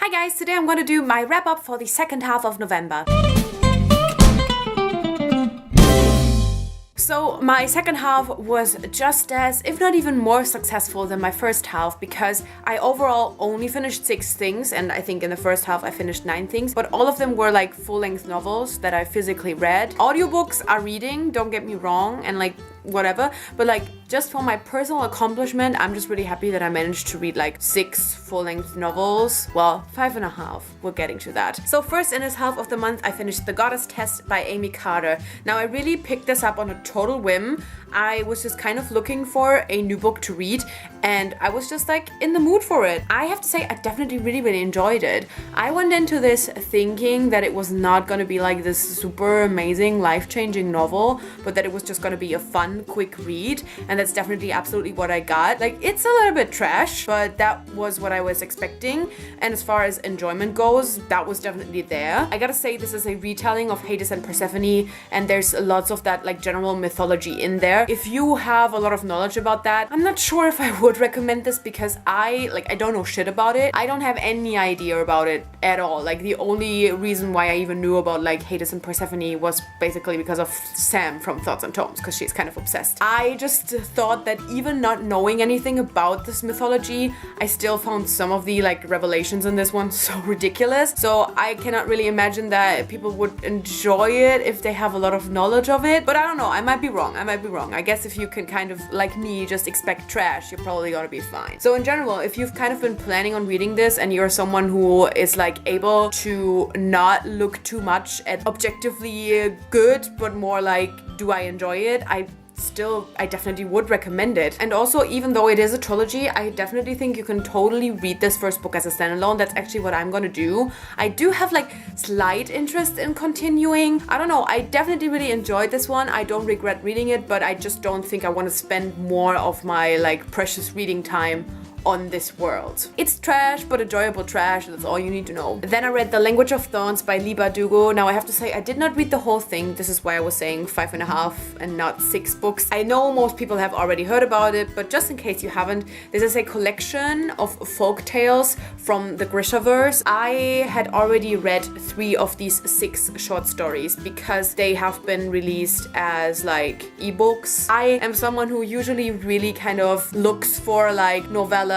Hi guys, today I'm going to do my wrap up for the second half of November. So my second half was just as, if not even more successful than my first half, because I overall only finished 6 things, and I think in the first half I finished 9 things, but all of them were like full-length novels that I physically read. Audiobooks are reading, don't get me wrong, and like whatever, but like just for my personal accomplishment, I'm just really happy that I managed to read like 6 full-length novels. Well, 5.5, we're getting to that. So first in this half of the month, I finished The Goddess Test by Amy Carter. Now I really picked this up on a total whim. I was just kind of looking for a new book to read, and I was just like in the mood for it. I have to say, I definitely really enjoyed it. I went into this thinking that it was not gonna be like this super amazing, life-changing novel, but that it was just gonna be a fun, quick read, and that's definitely absolutely what I got. Like, it's a little bit trash, but that was what I was expecting, and as far as enjoyment goes, that was definitely there. I gotta say, this is a retelling of Hades and Persephone, and there's lots of that like general mythology in there. If you have a lot of knowledge about that, I'm not sure if I would recommend this, because I don't know shit about it. I don't have any idea about it at all. Like, the only reason why I even knew about like Hades and Persephone was basically because of Sam from Thoughts and Tomes, because she's kind of obsessed. I just thought that even not knowing anything about this mythology, I still found some of the like revelations in this one so ridiculous. So I cannot really imagine that people would enjoy it if they have a lot of knowledge of it. But I don't know, I might be wrong. I guess if you can kind of, like me, just expect trash, you're probably gonna be fine. So in general, if you've kind of been planning on reading this and you're someone who is like able to not look too much at objectively good, but more like, do I enjoy it? I definitely would recommend it. And also, even though it is a trilogy, I definitely think you can totally read this first book as a standalone. That's actually what I'm gonna do. I do have like slight interest in continuing. I don't know, I definitely really enjoyed this one. I don't regret reading it, but I just don't think I want to spend more of my like precious reading time on this world. It's trash, but enjoyable trash. That's all you need to know. Then I read The Language of Thorns by Leigh Bardugo. Now I have to say, I did not read the whole thing. This is why I was saying 5.5 and not 6 books. I know most people have already heard about it, but just in case you haven't, this is a collection of folk tales from the Grishaverse. I had already read 3 of these 6 short stories because they have been released as like ebooks. I am someone who usually really kind of looks for like novellas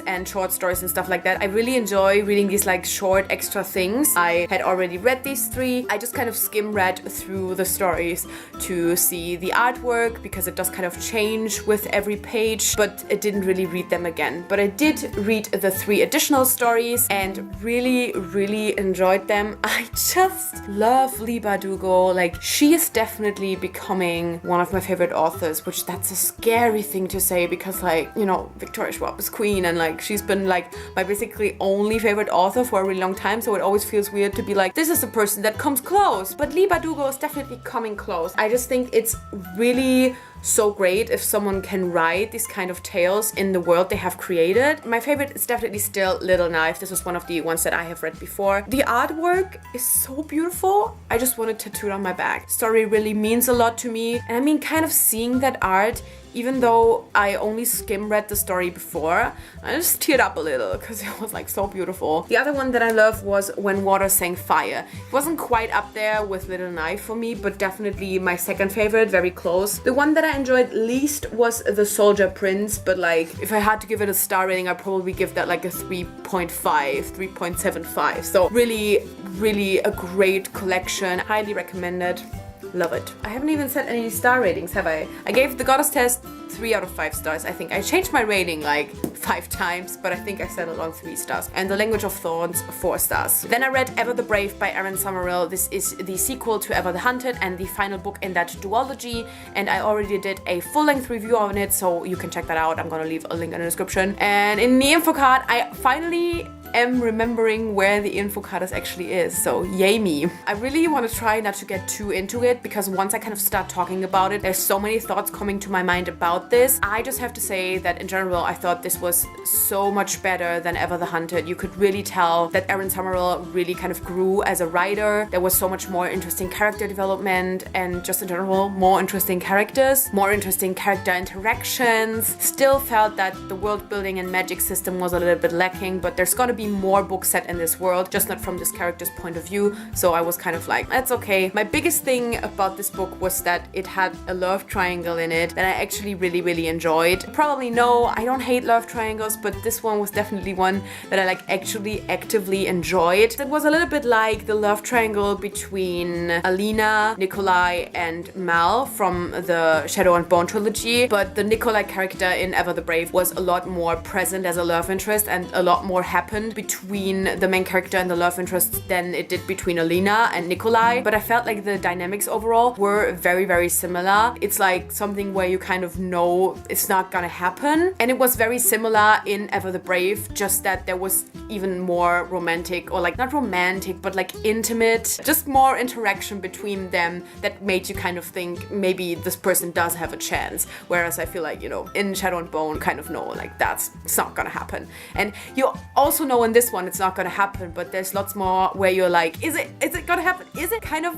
and short stories and stuff like that. I really enjoy reading these like short extra things. I had already read these 3. I just kind of skim read through the stories to see the artwork, because it does kind of change with every page, but I didn't really read them again. But I did read the 3 additional stories and really enjoyed them. I just love Leigh Bardugo. Like, she is definitely becoming one of my favorite authors, which that's a scary thing to say, because like, you know, Victoria Schwab is queen, and like she's been like my basically only favorite author for a really long time, so it always feels weird to be like, this is a person that comes close. But Leigh Bardugo is definitely coming close. I just think it's really so great if someone can write these kind of tales in the world they have created. My favorite is definitely still Little Knife. This was one of the ones that I have read before. The artwork is so beautiful. I just want it tattooed on my back. Story really means a lot to me, and I mean, kind of seeing that art, even though I only skim read the story before, I just teared up a little because it was like so beautiful. The other one that I loved was When Water Sang Fire. It wasn't quite up there with Little Knife for me, but definitely my second favorite, very close. The one that I enjoyed least was The Soldier Prince, but like, if I had to give it a star rating, I'd probably give that like a 3.5, 3.75. So really a great collection. Highly recommended. Love it. I haven't even set any star ratings, have I? I gave The Goddess Test 3 out of 5 stars. I think I changed my rating like 5 times, but I think I settled on 3 stars. And The Language of Thorns, 4 stars. Then I read Ever the Brave by Erin Summerall. This is the sequel to Ever the Hunted and the final book in that duology, and I already did a full-length review on it, so you can check that out. I'm gonna leave a link in the description. And in the info card, I finally am remembering where the info card actually is, so yay me. I really want to try not to get too into it, because once I kind of start talking about it, there's so many thoughts coming to my mind about this. I just have to say that in general, I thought this was so much better than Ever the Hunted. You could really tell that Erin Summerall really kind of grew as a writer. There was so much more interesting character development, and just in general, more interesting characters, more interesting character interactions. Still felt that the world building and magic system was a little bit lacking, but there's gonna be be more books set in this world, just not from this character's point of view. So I was kind of like, that's okay. My biggest thing about this book was that it had a love triangle in it that I actually really enjoyed. Probably know I don't hate love triangles, but this one was definitely one that I like actually actively enjoyed. It was a little bit like the love triangle between Alina, Nikolai, and Mal from the Shadow and Bone trilogy, but the Nikolai character in Ever the Brave was a lot more present as a love interest, and a lot more happened between the main character and the love interest than it did between Alina and Nikolai. But I felt like the dynamics overall were very similar. It's like something where you kind of know it's not gonna happen, and it was very similar in Ever the Brave, just that there was even more romantic, or like not romantic, but like intimate, just more interaction between them that made you kind of think maybe this person does have a chance. Whereas I feel like, you know, in Shadow and Bone, kind of know like it's not gonna happen. And you also know in this one it's not gonna happen, but there's lots more where you're like, is it gonna happen? Is it? Kind of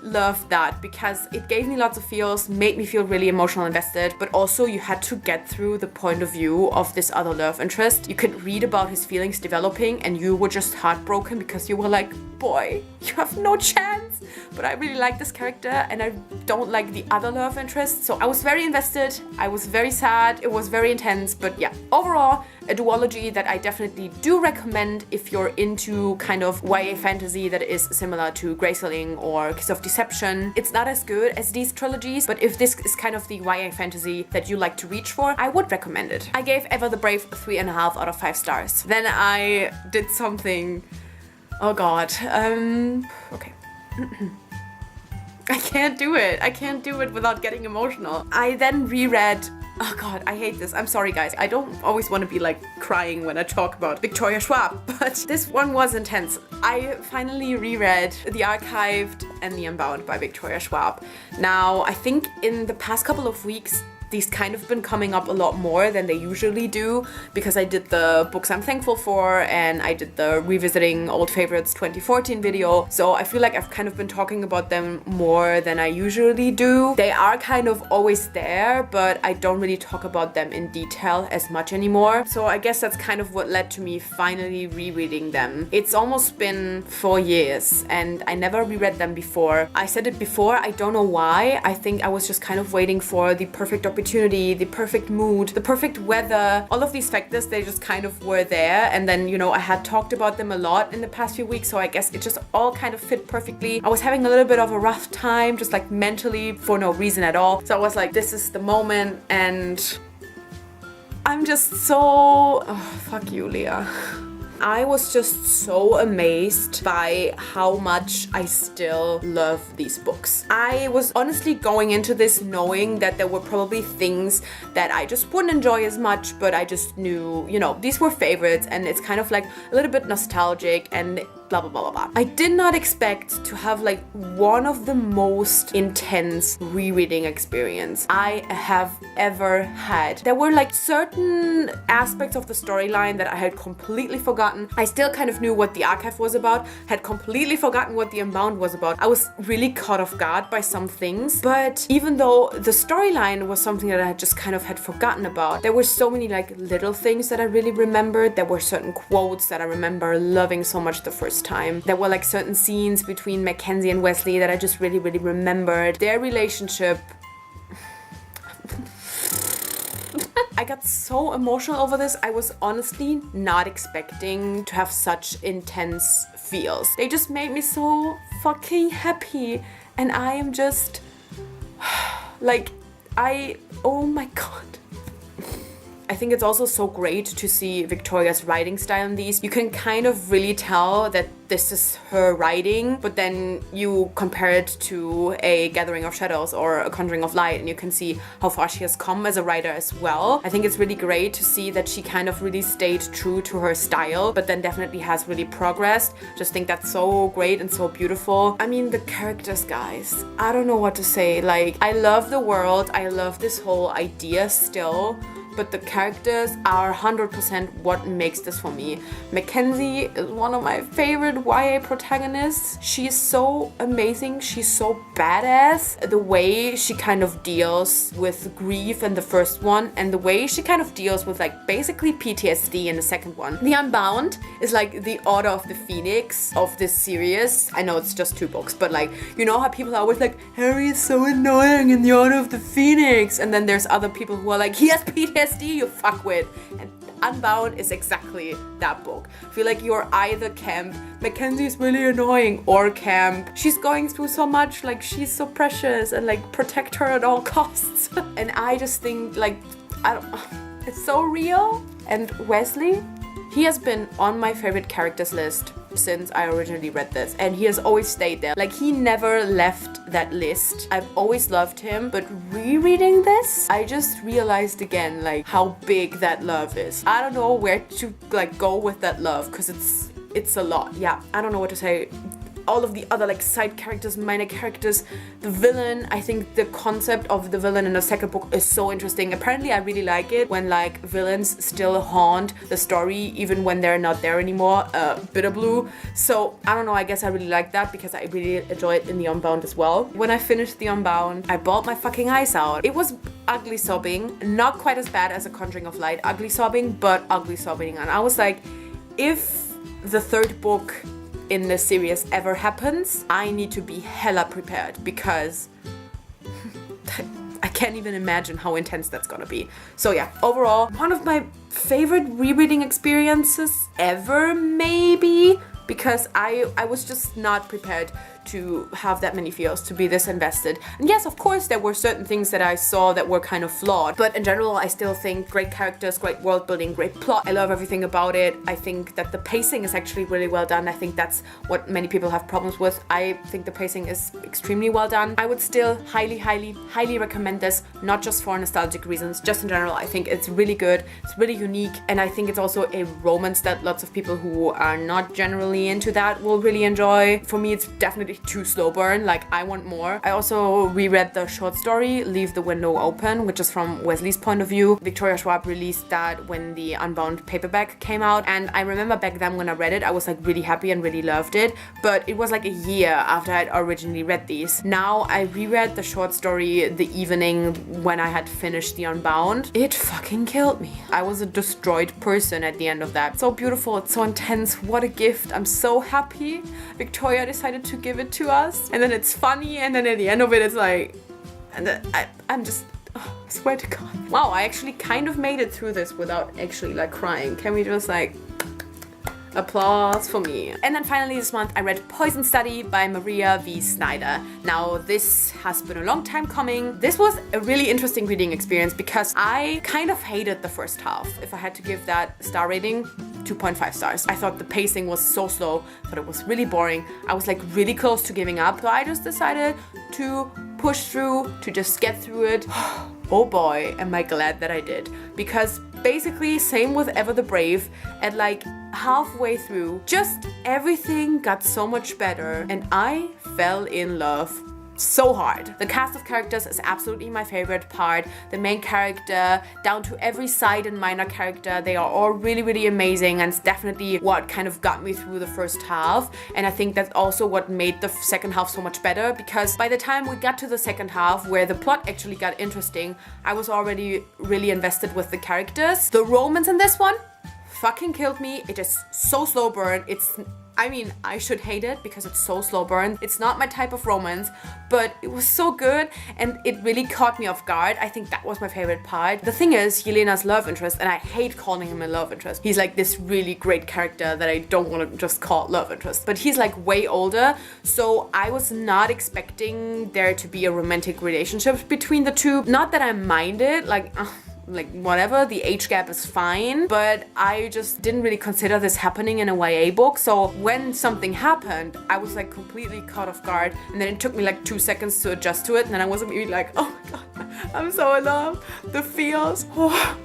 love that, because it gave me lots of feels, made me feel really emotional invested, but also you had to get through the point of view of this other love interest. You could read about his feelings developing and you were just heartbroken because you were like, boy, you have no chance. But I really like this character and I don't like the other love interest. So I was very invested, I was very sad, it was very intense, but yeah, overall, a duology that I definitely do recommend if you're into kind of YA fantasy that is similar to Graceling or Kiss of Deception. It's not as good as these trilogies, but if this is kind of the YA fantasy that you like to reach for, I would recommend it. I gave Ever the Brave 3.5 out of 5 stars. Then I did something, oh god, okay. I can't do it. I can't do it without getting emotional. I then reread, oh god, I hate this. I'm sorry guys. I don't always want to be like crying when I talk about Victoria Schwab, but this one was intense. I finally reread The Archived and The Unbound by Victoria Schwab. Now, I think in the past couple of weeks, these kind of been coming up a lot more than they usually do, because I did the books I'm thankful for and I did the revisiting old favorites 2014 video. So I feel like I've kind of been talking about them more than I usually do. They are kind of always there, but I don't really talk about them in detail as much anymore. So I guess that's kind of what led to me finally rereading them. It's almost been 4 years and I never reread them before. I said it before, I don't know why. I think I was just kind of waiting for the perfect opportunity, the perfect mood, the perfect weather. All of these factors, they just kind of were there. And then, you know, I had talked about them a lot in the past few weeks, so I guess it just all kind of fit perfectly. I was having a little bit of a rough time, just like mentally, for no reason at all. So I was like, this is the moment, and I'm just so... oh, fuck you, Leah. I was just so amazed by how much I still love these books. I was honestly going into this knowing that there were probably things that I just wouldn't enjoy as much, but I just knew, you know, these were favorites and it's kind of like a little bit nostalgic and blah blah blah blah blah. I did not expect to have like one of the most intense rereading experience I have ever had. There were like certain aspects of the storyline that I had completely forgotten. I still kind of knew what The Archive was about, had completely forgotten what The Unbound was about. I was really caught off guard by some things, but even though the storyline was something that I just kind of had forgotten about, there were so many like little things that I really remembered. There were certain quotes that I remember loving so much the first time. There were like certain scenes between Mackenzie and Wesley that I just really remembered. Their relationship. I got so emotional over this. I was honestly not expecting to have such intense feels. They just made me so fucking happy. And I am just like, oh my god. I think it's also so great to see Victoria's writing style in these. You can kind of really tell that this is her writing, but then you compare it to a Gathering of Shadows or a Conjuring of Light and you can see how far she has come as a writer as well. I think it's really great to see that she kind of really stayed true to her style, but then definitely has really progressed. Just think that's so great and so beautiful. I mean, the characters, guys, I don't know what to say. Like, I love the world. I love this whole idea still, but the characters are 100% what makes this for me. Mackenzie is one of my favorite YA protagonists. She is so amazing. She's so badass. The way she kind of deals with grief in the first one, and the way she kind of deals with like basically PTSD in the second one. The Unbound is like the Order of the Phoenix of this series. I know it's just 2 books, but like, you know how people are always like, Harry is so annoying in the Order of the Phoenix, and then there's other people who are like, he has PTSD, you fuckwit. And Unbound is exactly that book. I feel like you're either camp, Mackenzie's really annoying, or camp, she's going through so much, like she's so precious, and like protect her at all costs. And I just think like, it's so real. And Wesley, he has been on my favorite characters list since I originally read this, and he has always stayed there. Like, he never left that list. I've always loved him, but rereading this, I just realized again like how big that love is. I don't know where to like go with that love, because it's a lot. Yeah, I don't know what to say. All of the other like side characters, minor characters, the villain, I think the concept of the villain in the second book is so interesting. Apparently I really like it when like villains still haunt the story even when they're not there anymore. Bitter Blue. So I don't know, I guess I really like that because I really enjoy it in The Unbound as well. When I finished The Unbound, I bawled my fucking eyes out. It was ugly sobbing, not quite as bad as A Conjuring of Light ugly sobbing, but ugly sobbing. And I was like, if the third book in this series ever happens, I need to be hella prepared, because I can't even imagine how intense that's gonna be. So yeah, overall, one of my favorite rereading experiences ever, maybe, because I was just not prepared to have that many feels, to be this invested. And yes, of course, there were certain things that I saw that were kind of flawed, but in general, I still think great characters, great world building, great plot. I love everything about it. I think that the pacing is actually really well done. I think that's what many people have problems with. I think the pacing is extremely well done. I would still highly recommend this, not just for nostalgic reasons, just in general. I think it's really good, it's really unique, and I think it's also a romance that lots of people who are not generally into that will really enjoy. For me, it's definitely too slow burn, like I want more. I also reread the short story Leave the Window Open, which is from Wesley's point of view. Victoria Schwab released that when the Unbound paperback came out, and I remember back then when I read it, I was like really happy and really loved it, but it was like a year after I'd originally read these. Now I reread the short story the evening when I had finished the Unbound. It fucking killed me. I was a destroyed person at the end of that. So beautiful, it's so intense, what a gift. I'm so happy Victoria decided to give it to us, and then it's funny, and then at the end of it it's like, and then I'm just, oh, I swear to God. Wow, I actually kind of made it through this without actually like crying. Can we just like applause for me? And then finally this month I read Poison Study by Maria V. Snyder. Now this has been a long time coming. This was a really interesting reading experience because I kind of hated the first half. If I had to give that star rating, 2.5 stars. I thought the pacing was so slow, but it was really boring. I was like really close to giving up, so I just decided to push through, to just get through it. Oh boy, am I glad that I did. Because basically, same with Ever the Brave, at like halfway through, just everything got so much better, and I fell in love so hard. The cast of characters is absolutely my favorite part. The main character, down to every side and minor character, they are all really amazing, and it's definitely what kind of got me through the first half. And I think that's also what made the second half so much better, because by the time we got to the second half, where the plot actually got interesting, I was already really invested with the characters. The romance in this one fucking killed me. It is so slow burn. I mean, I should hate it because it's so slow burn. It's not my type of romance, but it was so good and it really caught me off guard. I think that was my favorite part. The thing is, Yelena's love interest, and I hate calling him a love interest. He's like this really great character that I don't want to just call love interest, but he's like way older, so I was not expecting there to be a romantic relationship between the two. Not that I minded, like whatever, the age gap is fine, but I just didn't really consider this happening in a YA book. So when something happened, I was like completely caught off guard, and then it took me like 2 seconds to adjust to it, and then I was immediately like, oh my God, I'm so in love. The feels, oh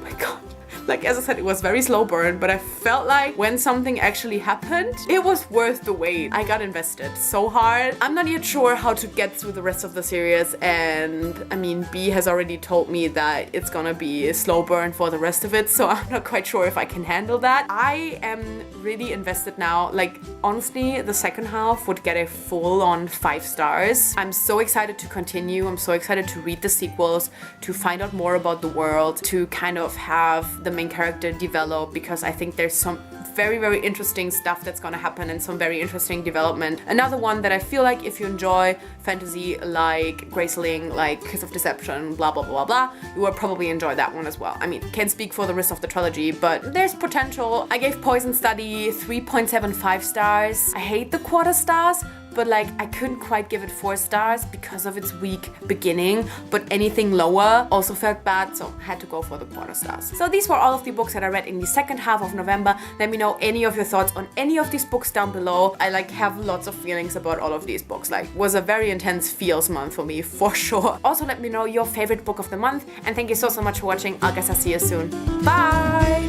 my God, Like, as I said, it was very slow burn, but I felt like when something actually happened, it was worth the wait. I got invested so hard. I'm not yet sure how to get through the rest of the series, and I mean, B has already told me that it's gonna be a slow burn for the rest of it, so I'm not quite sure if I can handle that. I am really invested now. Like, honestly, the second half would get a full-on 5 stars. I'm so excited to continue. I'm so excited to read the sequels, to find out more about the world, to kind of have the main character develop, because I think there's some very, very interesting stuff that's gonna happen and some very interesting development. Another one that I feel like if you enjoy fantasy like Graceling, like Kiss of Deception, blah, blah, blah, blah, you will probably enjoy that one as well. I mean, can't speak for the rest of the trilogy, but there's potential. I gave Poison Study 3.75 stars. I hate the quarter stars, but like I couldn't quite give it 4 stars because of its weak beginning, but anything lower also felt bad, so I had to go for the quarter stars. So these were all of the books that I read in the second half of November. Let me know any of your thoughts on any of these books down below. I like have lots of feelings about all of these books. Like, was a very intense feels month for me, for sure. Also let me know your favorite book of the month, and thank you so much for watching. I guess I'll see you soon. Bye!